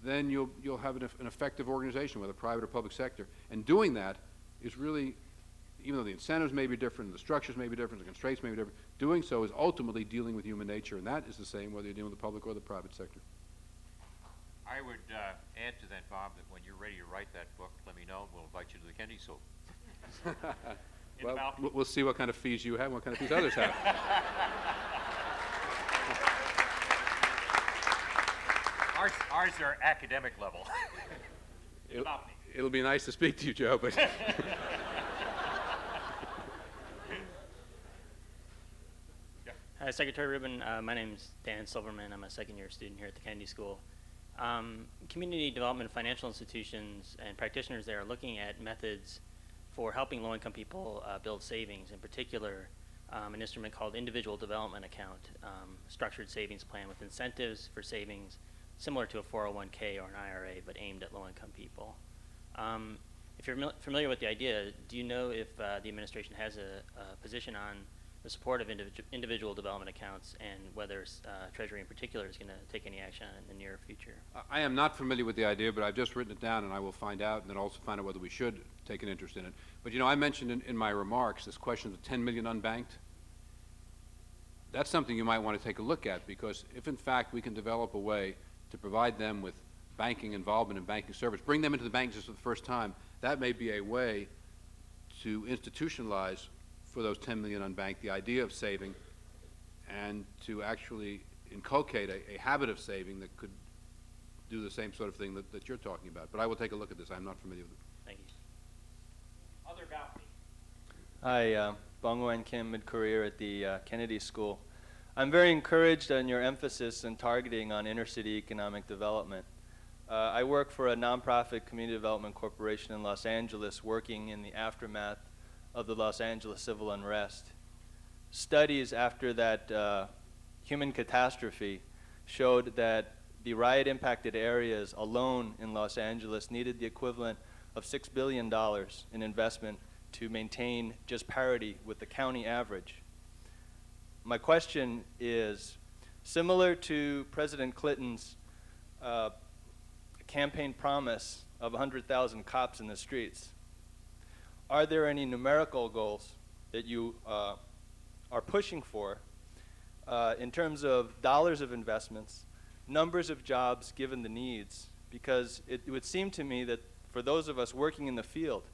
[SPEAKER 1] then you'll have an effective organization, whether private or public sector. And doing that is really, even though the incentives may be different, the structures may be different, the constraints may be different, doing so is ultimately dealing with human nature, and that is the same whether you're dealing with the public or the private sector.
[SPEAKER 3] I would add to that, Bob, that when you're ready to write that book, let me know, and we'll invite you to the Kennedy School.
[SPEAKER 1] Well, we'll see what kind of fees you have and what kind of fees others have.
[SPEAKER 5] Ours are academic level.
[SPEAKER 1] It'll be nice to speak to you, Joe, but
[SPEAKER 13] Hi, Secretary Rubin. My name's Dan Silverman. I'm a second-year student here at the Kennedy School. Community development financial institutions and practitioners there are looking at methods for helping low-income people build savings, in particular an instrument called Individual Development Account, structured savings plan with incentives for savings similar to a 401k or an IRA, but aimed at low-income people. If you're familiar with the idea, do you know if the administration has a position on the support of individual development accounts and whether Treasury in particular is going to take any action on it in the near future?
[SPEAKER 1] I am not familiar with the idea, but I've just written it down, and I will find out, and then also find out whether we should take an interest in it. But you know, I mentioned in my remarks this question of the 10 million unbanked. That's something you might want to take a look at, because if in fact we can develop a way to provide them with banking involvement and banking service, bring them into the banking system for the first time, that may be a way to institutionalize for those 10 million unbanked the idea of saving, and to actually inculcate a habit of saving that could do the same sort of thing that you're talking about. But I will take a look at this. I'm not familiar with it.
[SPEAKER 13] Thank you.
[SPEAKER 5] Other balcony.
[SPEAKER 14] Hi, Bongwen Kim, mid-career at the Kennedy School. I'm very encouraged on your emphasis and targeting on inner-city economic development. I work for a nonprofit community development corporation in Los Angeles, working in the aftermath of the Los Angeles civil unrest. Studies after that human catastrophe showed that the riot-impacted areas alone in Los Angeles needed the equivalent of $6 billion in investment to maintain just parity with the county average. My question is, similar to President Clinton's campaign promise of 100,000 cops in the streets, are there any numerical goals that you are pushing for in terms of dollars of investments, numbers of jobs given the needs? Because it would seem to me that for those of us working in the field,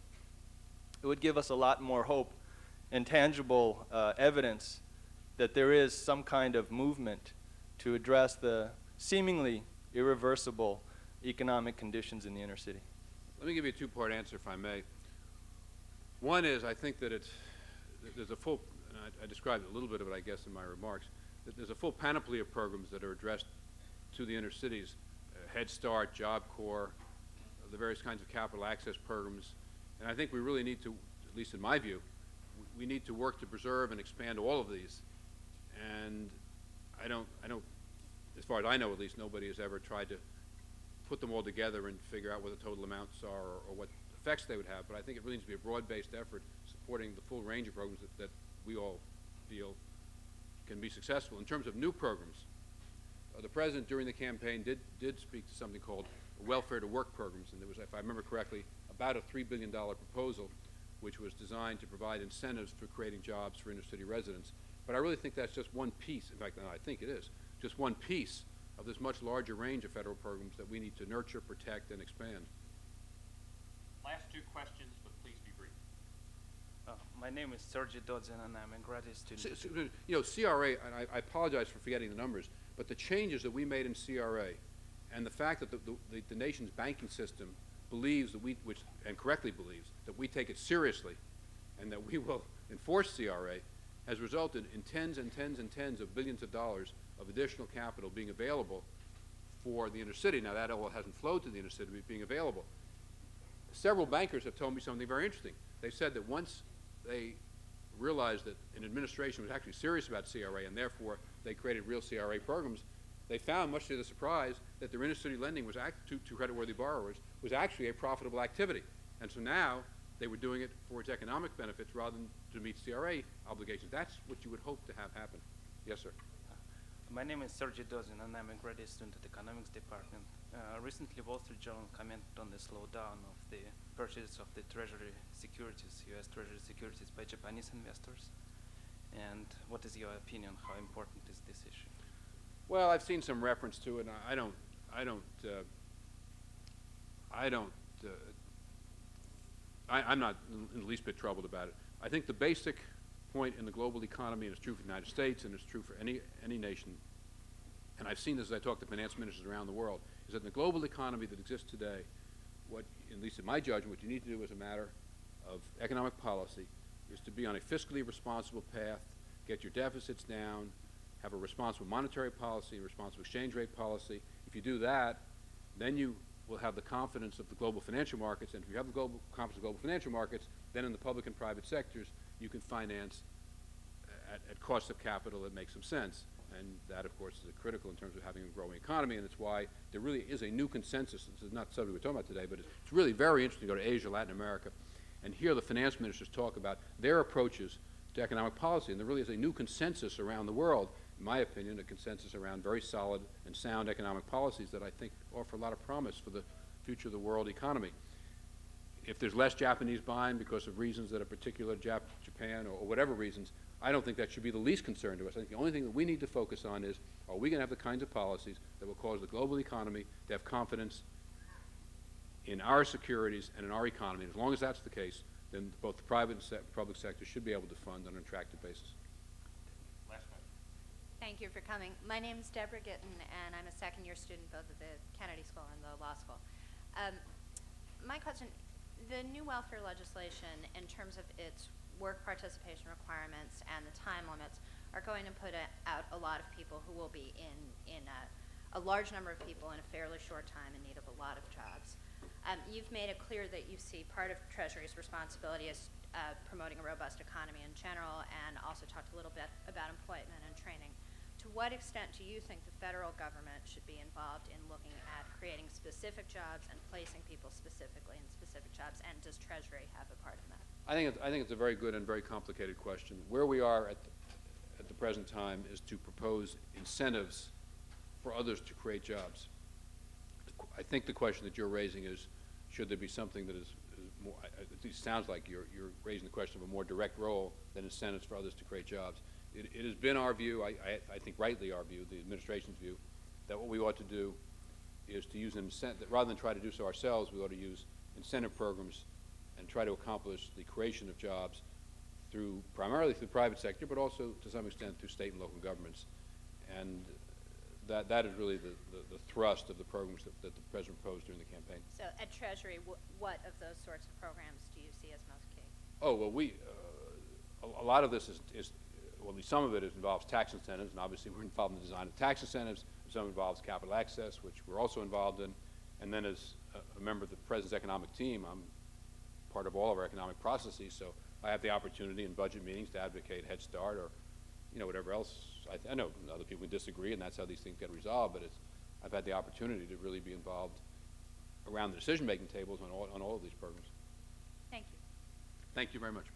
[SPEAKER 14] it would give us a lot more hope and tangible evidence that there is some kind of movement to address the seemingly irreversible economic conditions in the inner city.
[SPEAKER 1] Let me give you a two-part answer, if I may. One is, I think that there's a full, and I described a little bit of it, I guess, in my remarks, that there's a full panoply of programs that are addressed to the inner cities, Head Start, Job Corps, the various kinds of capital access programs. And I think we really need to, at least in my view, we need to work to preserve and expand all of these. And I don't, as far as I know at least, nobody has ever tried to put them all together and figure out what the total amounts are or what effects they would have. But I think it really needs to be a broad-based effort supporting the full range of programs that we all feel can be successful. In terms of new programs, the President during the campaign did speak to something called welfare to work programs, and there was, if I remember correctly, about a $3 billion proposal which was designed to provide incentives for creating jobs for inner city residents. But I really think that's just one piece, in fact, no, I think it is, just one piece of this much larger range of federal programs that we need to nurture, protect, and expand.
[SPEAKER 5] Last two questions, but please be brief.
[SPEAKER 15] My name is Sergey Dodzin, and I'm a graduate student.
[SPEAKER 1] You know, CRA, and I apologize for forgetting the numbers, but the changes that we made in CRA and the fact that the nation's banking system believes that and correctly believes, that we take it seriously and that we will enforce CRA has resulted in tens and tens and tens of billions of dollars of additional capital being available for the inner city. Now, that all hasn't flowed to the inner city, but being available. Several bankers have told me something very interesting. They said that once they realized that an administration was actually serious about CRA, and therefore they created real CRA programs, they found, much to their surprise, that their inner city lending was to creditworthy borrowers was actually a profitable activity. And so now they were doing it for its economic benefits rather than to meet CRA obligations. That's what you would hope to have happen. Yes, sir.
[SPEAKER 15] My name is Sergey Dozin, and I'm a graduate student at the economics department. Recently, Wall Street Journal commented on the slowdown of the purchase of the Treasury securities, U.S. Treasury securities by Japanese investors. And what is your opinion? How important is this issue?
[SPEAKER 1] Well, I've seen some reference to it, and I'm not in the least bit troubled about it. I think the basic point in the global economy, and it's true for the United States, and it's true for any nation, and I've seen this as I talk to finance ministers around the world, is that in the global economy that exists today, what, at least in my judgment, what you need to do as a matter of economic policy is to be on a fiscally responsible path, get your deficits down, have a responsible monetary policy, a responsible exchange rate policy. If you do that, then you will have the confidence of the global financial markets, and if you have the confidence of global financial markets, then in the public and private sectors, you can finance at cost of capital that makes some sense. And that, of course, is critical in terms of having a growing economy, and it's why there really is a new consensus. This is not something we're talking about today, but it's really very interesting to go to Asia, Latin America, and hear the finance ministers talk about their approaches to economic policy. And there really is a new consensus around the world, in my opinion, a consensus around very solid and sound economic policies that I think offer a lot of promise for the future of the world economy. If there's less Japanese buying because of reasons that are particular to Japan or whatever reasons, I don't think that should be the least concern to us. I think the only thing that we need to focus on is, are we going to have the kinds of policies that will cause the global economy to have confidence in our securities and in our economy? And as long as that's the case, then both the private and public sector should be able to fund on an attractive basis.
[SPEAKER 5] Last question.
[SPEAKER 16] Thank you for coming. My name is Deborah Gittin, and I'm a second-year student both at the Kennedy School and the law school. My question, the new welfare legislation, in terms of its work participation requirements and the time limits, are going to put out a lot of people who will be in a large number of people in a fairly short time in need of a lot of jobs. You've made it clear that you see part of Treasury's responsibility as promoting a robust economy in general, and also talked a little bit about employment and training. To what extent do you think the federal government should be involved in looking at creating specific jobs and placing people specifically in specific jobs, and does Treasury have a part in that?
[SPEAKER 1] I think it's a very good and very complicated question. Where we are at the present time is to propose incentives for others to create jobs. I think the question that you're raising is, should there be something that is more, it sounds like you're raising the question of a more direct role than incentives for others to create jobs. It has been our view, I think rightly our view, the administration's view, that what we ought to do is to use an incentive, rather than try to do so ourselves, we ought to use incentive programs and try to accomplish the creation of jobs primarily through the private sector, but also to some extent through state and local governments. And that is really the thrust of the programs that the President proposed during the campaign.
[SPEAKER 16] So at Treasury, what of those sorts of programs do you see as most key?
[SPEAKER 1] Oh, well, a lot of this well, at least some of it involves tax incentives, and obviously we're involved in the design of tax incentives. Some involves capital access, which we're also involved in. And then as a member of the President's economic team, I'm part of all of our economic processes, so I have the opportunity in budget meetings to advocate Head Start or, whatever else. I know other people disagree, and that's how these things get resolved, but I've had the opportunity to really be involved around the decision-making tables on all of these programs.
[SPEAKER 16] Thank you.
[SPEAKER 1] Thank you very much.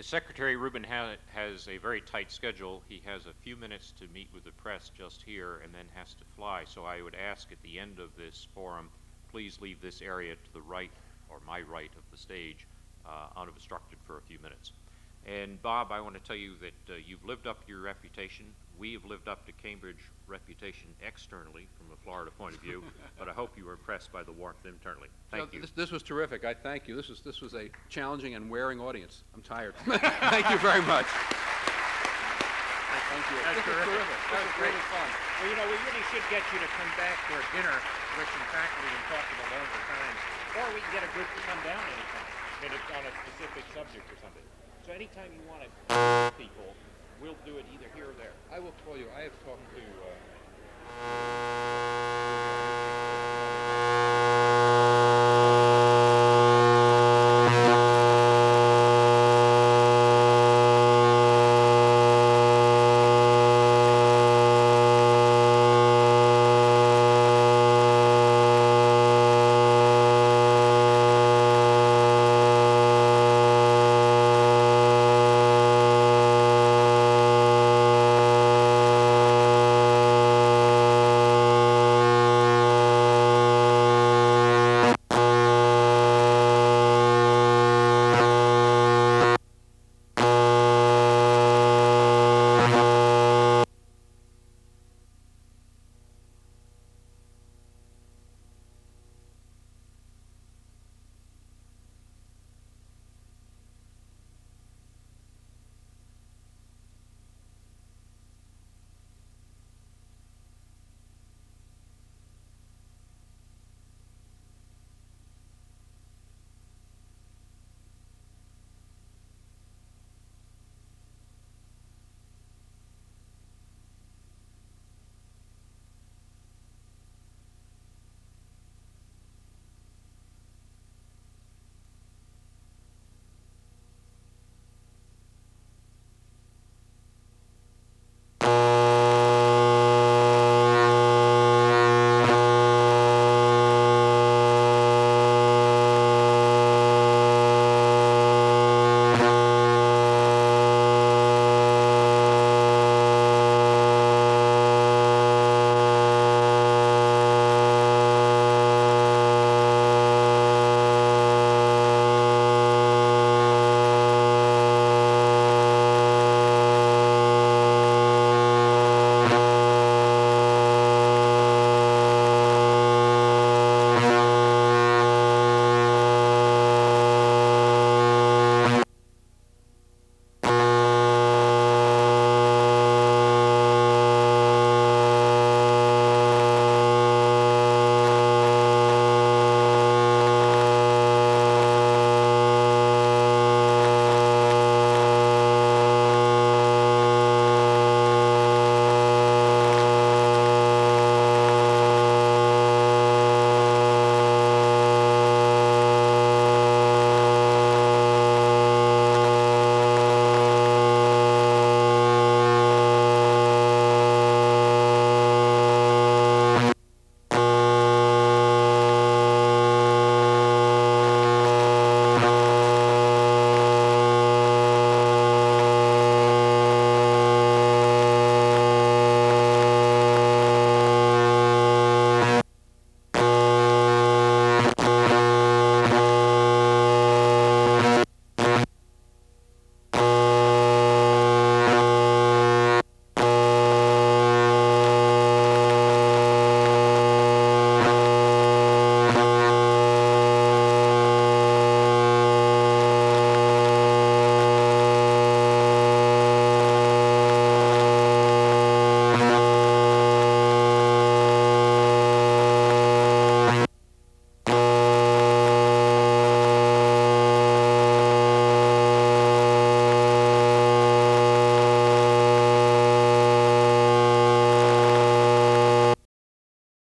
[SPEAKER 3] Secretary Rubin has a very tight schedule. He has a few minutes to meet with the press just here and then has to fly. So I would ask at the end of this forum, please leave this area to the right, or my right of the stage, unobstructed for a few minutes. And Bob, I want to tell you that you've lived up to your reputation. We have lived up to Cambridge reputation externally from a Florida point of view, but I hope you were impressed by the warmth internally. Thank you.
[SPEAKER 1] This was terrific. I thank you. This was a challenging and wearing audience. I'm tired. Thank you very much. Thank you.
[SPEAKER 5] That's terrific.
[SPEAKER 1] That was really fun.
[SPEAKER 5] Well, we really should get you to come back for a dinner with some faculty and talk about longer times, or we can get a group to come down anytime, that it's on a specific subject or something. So anytime you want to people
[SPEAKER 1] I will call you. I have talked to